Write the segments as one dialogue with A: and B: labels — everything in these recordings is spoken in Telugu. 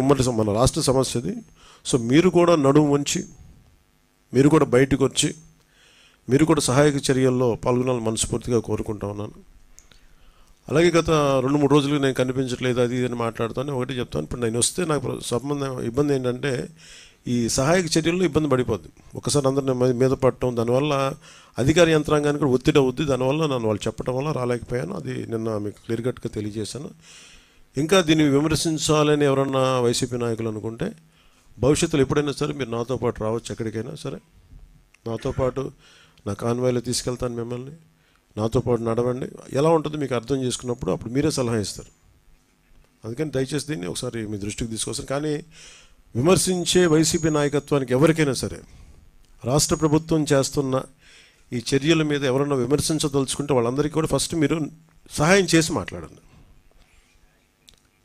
A: ఉమ్మడి మన రాష్ట్ర సమస్యది. సో మీరు కూడా నడుము వంచి, మీరు కూడా బయటకు వచ్చి, మీరు కూడా సహాయక చర్యల్లో పాల్గొనాలని మనస్ఫూర్తిగా కోరుకుంటా ఉన్నాను. అలాగే గత 2-3 రోజులు నేను కనిపించట్లేదు అది అని మాట్లాడుతాను. ఒకటి చెప్తాను, ఇప్పుడు నేను వస్తే నాకు ఇబ్బంది ఏంటంటే ఈ సహాయక చర్యల్లో ఇబ్బంది పడిపోద్ది. ఒకసారి అందరిని మీద పడటం, దానివల్ల అధికార యంత్రాంగానికి కూడా ఒత్తిడి అవుద్ది. దానివల్ల నన్ను వాళ్ళు చెప్పడం వల్ల రాలేకపోయాను. అది నిన్న మీకు క్లియర్ కట్గా తెలియజేశాను. ఇంకా దీన్ని విమర్శించాలని ఎవరన్నా వైసీపీ నాయకులు అనుకుంటే భవిష్యత్తులో ఎప్పుడైనా సరే మీరు నాతో పాటు రావచ్చు, ఎక్కడికైనా సరే నాతో పాటు నా కాన్వాయ్లో తీసుకెళ్తాను మిమ్మల్ని. నాతో పాటు నడవండి, ఎలా ఉంటుందో మీకు అర్థం చేసుకున్నప్పుడు అప్పుడు మీరే సలహా ఇస్తారు. అందుకని దయచేసి దీన్ని ఒకసారి మీ దృష్టికి తీసుకొస్తాను. కానీ విమర్శించే వైసీపీ నాయకత్వానికి ఎవరికైనా సరే రాష్ట్ర ప్రభుత్వం చేస్తున్న ఈ చర్యల మీద ఎవరన్నా విమర్శించదలుచుకుంటే వాళ్ళందరికీ కూడా ఫస్ట్ మీరు సహాయం చేసి మాట్లాడండి.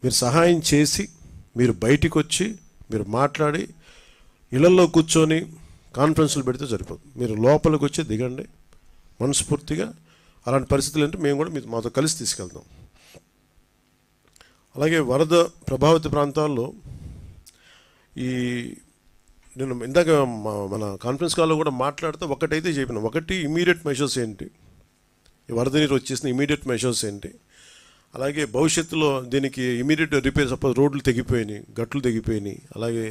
A: మీరు సహాయం చేసి మీరు బయటికి వచ్చి మీరు మాట్లాడి ఇళ్లలో కూర్చొని కాన్ఫరెన్స్లు పెడితే సరిపోదు. మీరు లోపలికి వచ్చి దిగండి మనస్ఫూర్తిగా. అలాంటి పరిస్థితులు అంటే మేము కూడా మాతో కలిసి తీసుకెళ్తాం. అలాగే వరద ప్రభావిత ప్రాంతాల్లో నేను ఇందాక మన కాన్ఫరెన్స్ కాల్లో కూడా మాట్లాడితే ఒకటైతే చెప్పిన, ఒకటి ఇమీడియట్ మెషర్స్ ఏంటి, ఈ వరద నీరు వచ్చేసిన ఇమీడియట్ మెషర్స్ ఏంటి, అలాగే భవిష్యత్తులో దీనికి ఇమీడియట్ రిపేర్. సపోజ్ రోడ్లు తెగిపోయినాయి, గట్లు తెగిపోయినాయి, అలాగే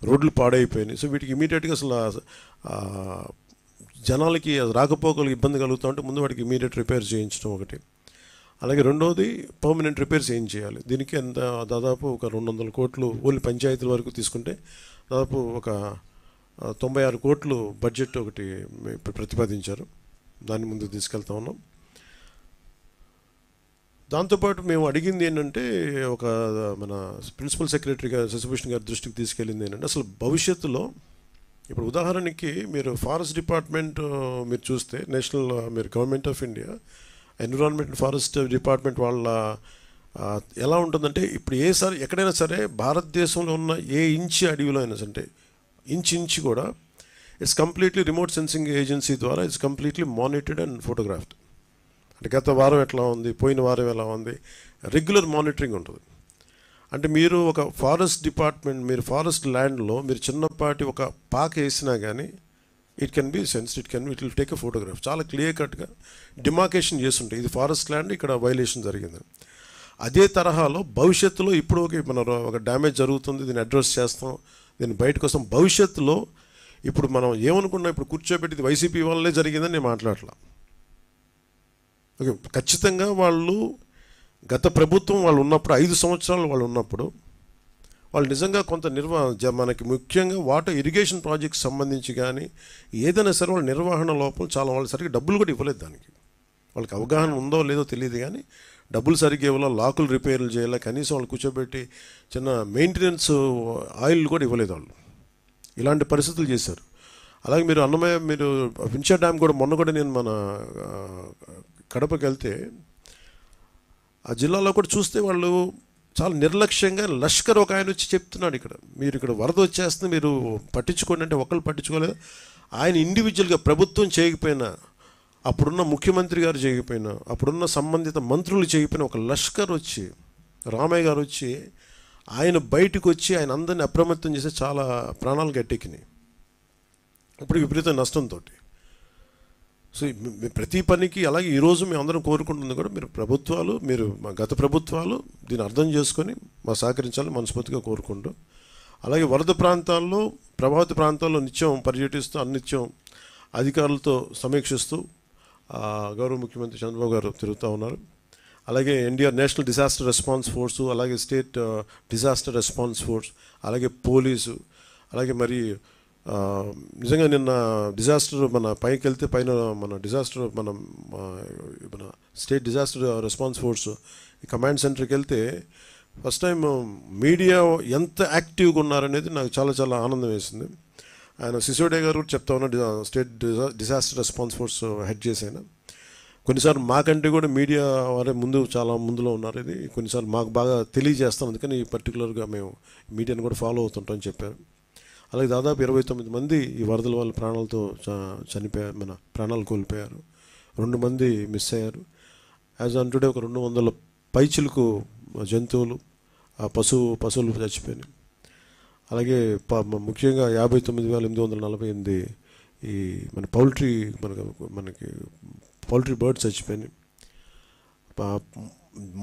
A: రోడ్లు పాడైపోయినాయి. సో వీటికి ఇమీడియట్గా అసలు జనాలకి రాకపోకలకు ఇబ్బంది కలుగుతూ ఉంటే ముందు వాటికి ఇమీడియట్ రిపేర్ చేయించడం ఒకటి. అలాగే రెండవది పర్మనెంట్ రిపేర్స్ ఏం చేయాలి. దీనికి ఎంత దాదాపు ఒక 200 కోట్లు ఓన్లీ పంచాయతీల వరకు తీసుకుంటే దాదాపు ఒక 96 కోట్లు బడ్జెట్ ఒకటి ప్రతిపాదించారు. దాన్ని ముందుకు తీసుకెళ్తా ఉన్నాం. దాంతోపాటు మేము అడిగింది ఏంటంటే, ఒక మన ప్రిన్సిపల్ సెక్రటరీ గారు శశిభూషణ్ గారి దృష్టికి తీసుకెళ్ళింది ఏంటంటే, అసలు భవిష్యత్తులో ఇప్పుడు ఉదాహరణకి మీరు ఫారెస్ట్ డిపార్ట్మెంట్ మీరు చూస్తే నేషనల్ మీరు government of India environment forest department వాళ్ళ ఎలా ఉంటుందంటే, ఇప్పుడు ఎక్కడైనా సరే భారతదేశంలో ఉన్న ఏ ఇంచు అడవిలో అయినా అంటే ఇంచు కూడా it's completely remote sensing agency ద్వారా it's completely monitored and photographed. అంటే గత వారం ఎట్లా ఉంది, పోయిన వారం ఎలా ఉంది, రెగ్యులర్ మానిటరింగ్ ఉంటుంది. అంటే మీరు ఒక ఫారెస్ట్ డిపార్ట్మెంట్, మీరు ఫారెస్ట్ ల్యాండ్లో మీరు చిన్నపాటి ఒక పాక వేసినా కానీ it can be sensed, it will take a photograph. చాలా క్లియర్ కట్గా డిమార్కేషన్ చేస్తుంటాయి, ఇది ఫారెస్ట్ ల్యాండ్, ఇక్కడ వైలేషన్ జరిగింది. అదే తరహాలో భవిష్యత్తులో ఇప్పుడు మన ఒక డ్యామేజ్ జరుగుతుంది, దీన్ని అడ్రస్ చేస్తాం, దీన్ని బయటకు వస్తాం. భవిష్యత్తులో ఇప్పుడు మనం ఏమనుకున్నాం, ఇప్పుడు కూర్చోబెట్టి వైసీపీ వల్లే జరిగిందని నేను మాట్లాడలా. ఓకే, ఖచ్చితంగా వాళ్ళు గత ప్రభుత్వం వాళ్ళు ఉన్నప్పుడు 5 సంవత్సరాలు వాళ్ళు ఉన్నప్పుడు వాళ్ళు నిజంగా కొంత మనకి ముఖ్యంగా వాటర్ ఇరిగేషన్ ప్రాజెక్ట్స్ సంబంధించి కానీ ఏదైనా సరే వాళ్ళ నిర్వహణ లోపం చాలా, వాళ్ళు సరిగ్గా డబ్బులు కూడా ఇవ్వలేదు. దానికి వాళ్ళకి అవగాహన ఉందో లేదో తెలియదు, కానీ డబ్బులు సరిగ్గా ఇవ్వాలో, లాకులు రిపేర్లు చేయాలి, కనీసం వాళ్ళు కూర్చోబెట్టి చిన్న మెయింటెనెన్స్ ఆయిల్ కూడా ఇవ్వలేదు వాళ్ళు. ఇలాంటి పరిస్థితులు చేశారు. అలాగే మీరు అన్నమయ్య, మీరు వించా డ్యామ్ కూడా మొన్న కూడా నేను మన కడపకి వెళ్తే ఆ జిల్లాలో కూడా చూస్తే వాళ్ళు చాలా నిర్లక్ష్యంగా, లష్కర్ ఒక ఆయన వచ్చి చెప్తున్నాడు, ఇక్కడ వరద వచ్చేస్తుంది మీరు పట్టించుకోండి అంటే ఒకళ్ళు పట్టించుకోలేదు. ఆయన ఇండివిజువల్గా ప్రభుత్వం చేయకపోయినా, అప్పుడున్న ముఖ్యమంత్రి గారు చేయకపోయినా, అప్పుడున్న సంబంధిత మంత్రులు చేయకపోయినా ఒక లష్కర్ వచ్చి, రామయ్య గారు వచ్చి ఆయన బయటకు వచ్చి ఆయన అందరినీ అప్రమత్తం చేసి చాలా ప్రాణాలు గట్టెక్కినాయి. ఇప్పుడు విపరీత నష్టంతో. సో ప్రతి పనికి అలాగే ఈరోజు మేము అందరం కోరుకుంటుంది కూడా మీరు గత ప్రభుత్వాలు దీన్ని అర్థం చేసుకొని మా సహకరించాలని మనస్ఫూర్తిగా కోరుకుంటూ, అలాగే వరద ప్రాంతాల్లో, ప్రభావిత ప్రాంతాల్లో నిత్యం పర్యటిస్తూ అన్నిత్యం అధికారులతో సమీక్షిస్తూ గౌరవ ముఖ్యమంత్రి చంద్రబాబు గారు తిరుగుతూ ఉన్నారు. అలాగే NDR national disaster response force, అలాగే స్టేట్ డిజాస్టర్ రెస్పాన్స్ ఫోర్స్, అలాగే పోలీసు, అలాగే మరి నిజంగా నిన్న డిజాస్టర్ మన పైకి వెళ్తే పైన మన డిజాస్టర్ మన స్టేట్ డిజాస్టర్ రెస్పాన్స్ ఫోర్స్ ఈ కమాండ్ సెంటర్కి వెళ్తే ఫస్ట్ టైం మీడియా ఎంత యాక్టివ్గా ఉన్నారనేది నాకు చాలా చాలా ఆనందం వేసింది. ఆయన సిసోడియా గారు కూడా చెప్తా ఉన్నారు, state disaster response force head చేసాను. కొన్నిసార్లు మాకంటే కూడా మీడియా వారే చాలా ముందులో ఉన్నారు. ఇది కొన్నిసార్లు మాకు బాగా తెలియజేస్తాం, అందుకని పర్టికులర్గా మేము మీడియాని కూడా ఫాలో అవుతుంటామని చెప్పారు. అలాగే దాదాపు 29 మంది ఈ వరదల వల్ల ప్రాణాలతో చనిపోయారు, మన ప్రాణాలు కోల్పోయారు. 2 మంది మిస్ అయ్యారు. యాజ్ ఆన్ టుడే ఒక 200 పైచిలకు జంతువులు, పశువులు చచ్చిపోయినాయి. అలాగే ముఖ్యంగా 59,848 ఈ మన మనకి పౌల్ట్రీ బర్డ్స్ చచ్చిపోయినాయి.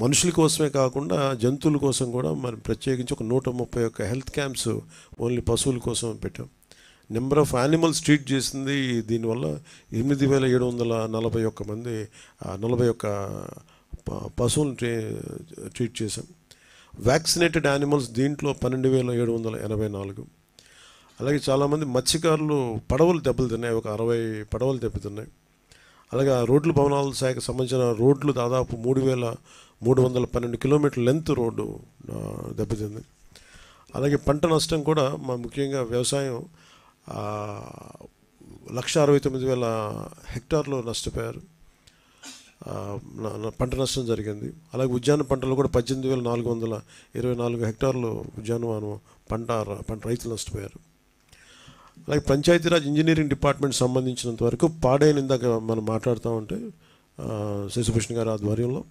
A: మనుషుల కోసమే కాకుండా జంతువుల కోసం కూడా మనం ప్రత్యేకించి ఒక 131 హెల్త్ క్యాంప్స్ ఓన్లీ పశువుల కోసం పెట్టాం. నెంబర్ ఆఫ్ యానిమల్స్ ట్రీట్ చేసింది దీనివల్ల 8,741 మంది 41 పశువులను ట్రీట్ చేశాం. వ్యాక్సినేటెడ్ యానిమల్స్ దీంట్లో 12,784. అలాగే చాలామంది మత్స్యకారులు పడవలు దెబ్బతిన్నాయి, ఒక 60 పడవలు దెబ్బతిన్నాయి. అలాగే రోడ్లు భవనాల శాఖకు సంబంధించిన రోడ్లు దాదాపు 3,312 కిలోమీటర్ల లెంత్ రోడ్డు దెబ్బతింది. అలాగే పంట నష్టం కూడా ముఖ్యంగా వ్యవసాయం 1,69,000 హెక్టార్లు నష్టపోయారు, పంట నష్టం జరిగింది. అలాగే ఉద్యాన పంటలు కూడా 18,424 హెక్టార్లు ఉద్యానవనం పంట రైతులు నష్టపోయారు. అలాగే పంచాయతీరాజ్ ఇంజనీరింగ్ డిపార్ట్మెంట్ సంబంధించినంత వరకు పాడైన, ఇందాక మనం మాట్లాడుతూ ఉంటే శశిభూషణ్ గారి ఆధ్వర్యంలో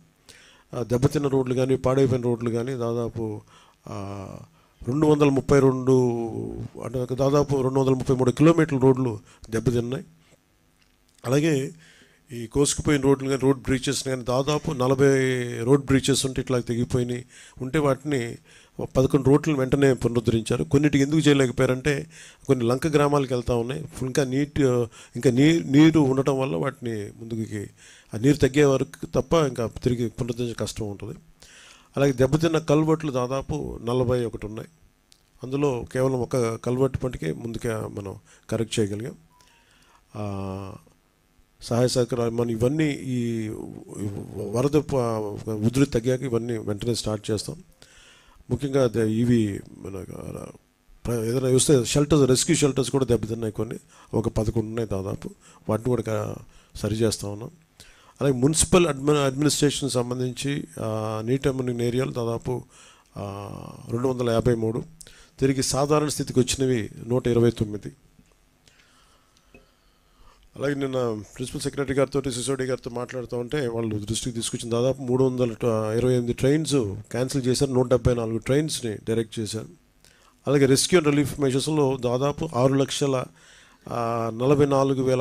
A: దెబ్బతిన్న రోడ్లు కానీ పాడైపోయిన రోడ్లు కానీ దాదాపు 232 అంటే దాదాపు 233 కిలోమీటర్ల రోడ్లు దెబ్బతిన్నాయి. అలాగే ఈ కోసుకుపోయిన రోడ్లు కానీ రోడ్ బ్రీచెస్ కానీ దాదాపు 40 రోడ్ బ్రీచెస్ ఉంటే ఇట్లా తెగిపోయినాయి ఉంటే వాటిని 11 రోడ్లను వెంటనే పునరుద్ధరించారు. కొన్నిటికి ఎందుకు చేయలేకపోయారంటే కొన్ని లంక గ్రామాలకు వెళ్తూ ఉన్నాయి, ఇంకా నీరు ఉండటం వల్ల వాటిని ముందుకి ఆ నీరు తగ్గే వరకు తప్ప ఇంకా తిరిగి పునరుద్ధరించే కష్టం ఉంటుంది. అలాగే దెబ్బతిన్న కల్వర్ట్లు దాదాపు 41 ఉన్నాయి. అందులో కేవలం ఒక కల్వర్ట్ మటుకే ముందుగా మనం కరెక్ట్ చేయగలిగాం. సహాయ సహకారాలు మనం ఇవన్నీ ఈ వరద ఉధృతి తగ్గాక ఇవన్నీ వెంటనే స్టార్ట్ చేస్తాం. ముఖ్యంగా ఇవి మన ఏదైనా చూస్తే షెల్టర్స్, రెస్క్యూ షెల్టర్స్ కూడా దెబ్బతిన్నాయి, కొన్ని ఒక 11 ఉన్నాయి దాదాపు, వాటిని కూడా సరి చేస్తూ ఉన్నాం. అలాగే మున్సిపల్ అడ్మినిస్ట్రేషన్ సంబంధించి నీటి మునిగిన ఏరియాలు దాదాపు 253, తిరిగి సాధారణ స్థితికి వచ్చినవి 129. అలాగే నిన్న ప్రిన్సిపల్ సెక్రటరీ గారితో సిసోడి గారితో మాట్లాడుతూ ఉంటే వాళ్ళు దృష్టికి తీసుకొచ్చిన దాదాపు 328 ట్రైన్స్ క్యాన్సిల్ చేశారు, 174 ట్రైన్స్ని డైరెక్ట్ చేశారు. అలాగే రెస్క్యూ అండ్ రిలీఫ్ మెజర్స్లో దాదాపు 6,44,000